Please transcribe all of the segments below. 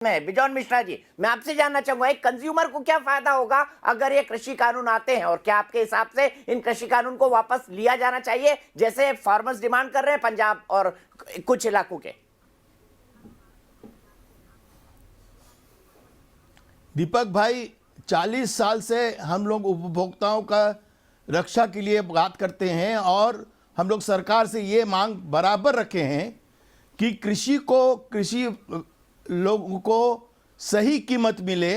में बिजॉन मिश्रा जी, मैं आपसे जानना चाहूंगा एक कंज्यूमर को क्या फायदा होगा अगर ये कृषि कानून आते हैं, और क्या आपके हिसाब से इन कृषि कानून को वापस लिया जाना चाहिए जैसे फार्मर्स डिमांड कर रहे हैं पंजाब और कुछ इलाकों के? दीपक भाई, 40 साल से हम लोग उपभोक्ताओं का रक्षा के लिए बात करते हैं और हम लोग सरकार से ये मांग बराबर रखे हैं कि कृषि लोगों को सही कीमत मिले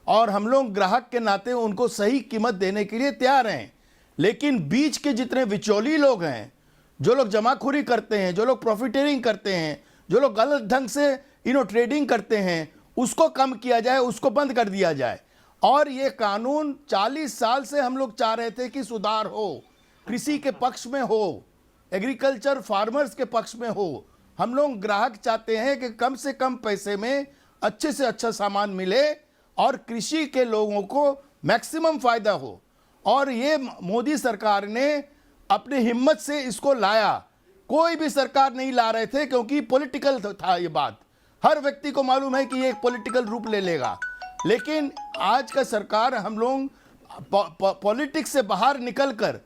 और हम लोग ग्राहक के नाते उनको सही कीमत देने के लिए तैयार हैं। लेकिन बीच के जितने बिचौली लोग हैं, जो लोग जमाखोरी करते हैं, जो लोग प्रॉफिटेरिंग करते हैं, जो लोग गलत ढंग से ट्रेडिंग करते हैं, उसको कम किया जाए, उसको बंद कर दिया जाए। और ये कानून 40 साल से हम लोग चाह रहे थे कि सुधार हो, कृषि के पक्ष में हो, एग्रीकल्चर फार्मर्स के पक्ष में हो। हम लोग ग्राहक चाहते हैं कि कम से कम पैसे में अच्छे से अच्छा सामान मिले और कृषि के लोगों को मैक्सिमम फायदा हो। और ये मोदी सरकार ने अपनी हिम्मत से इसको लाया। कोई भी सरकार नहीं ला रहे थे क्योंकि पॉलिटिकल था ये बात। हर व्यक्ति को मालूम है कि ये एक पॉलिटिकल रूप ले लेगा। लेकिन आज का सरकार हम लोग पॉलिटिक्स से बाहर निकलकर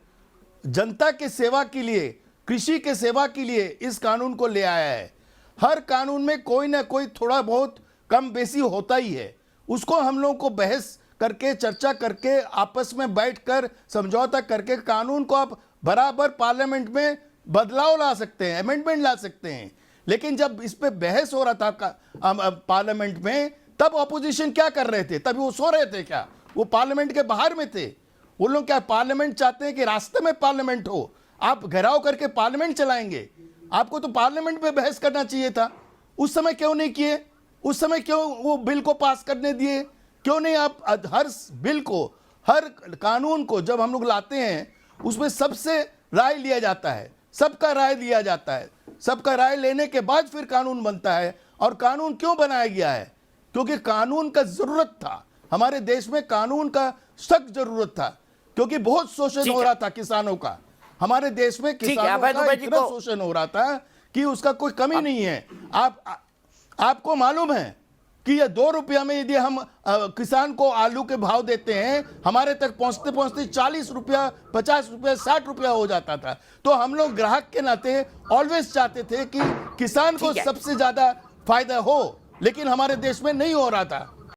जनता के सेवा के लिए, कृषि के सेवा के लिए इस कानून को ले आया है। हर कानून में कोई ना कोई थोड़ा बहुत कम बेसी होता ही है। उसको हम लोग को बहस करके, चर्चा करके, आपस में बैठकर समझौता करके कानून को आप बराबर पार्लियामेंट में बदलाव ला सकते हैं, अमेंडमेंट ला सकते हैं। लेकिन जब इस पे बहस हो रहा था पार्लियामेंट में, तब ऑपोजिशन क्या कर रहे थे? तभी वो सो रहे थे क्या? वो पार्लियामेंट के बाहर में थे। वो लोग क्या पार्लियामेंट चाहते हैं कि रास्ते में पार्लियामेंट हो? आप घेराव करके पार्लियामेंट चलाएंगे? आपको तो पार्लियामेंट में बहस करना चाहिए था। उस समय क्यों नहीं किए? उस समय क्यों वो बिल को पास करने दिए? क्यों नहीं? आप हर बिल को, हर कानून को जब हम लोग लाते हैं उसमें सबसे राय लिया जाता है, सबका राय लिया जाता है। सबका राय लेने के बाद फिर कानून बनता है। और कानून क्यों बनाया गया है? क्योंकि कानून का जरूरत था। हमारे देश में कानून का सख्त जरूरत था, क्योंकि बहुत शोषण हो रहा था किसानों का। हमारे देश में किसानों का इतना शोषण हो रहा था कि उसका कोई कमी नहीं है। आपको मालूम है कि ये 2 रुपया में यदि हम किसान को आलू के भाव देते हैं, हमारे तक पहुंचते पहुंचते 40 रुपया, 50 रुपया, 60 रुपया हो जाता था। तो हम लोग ग्राहक के नाते ऑलवेज चाहते थे कि किसान को सबसे ज्यादा फायदा हो, लेकिन हमारे देश में नहीं हो रहा था।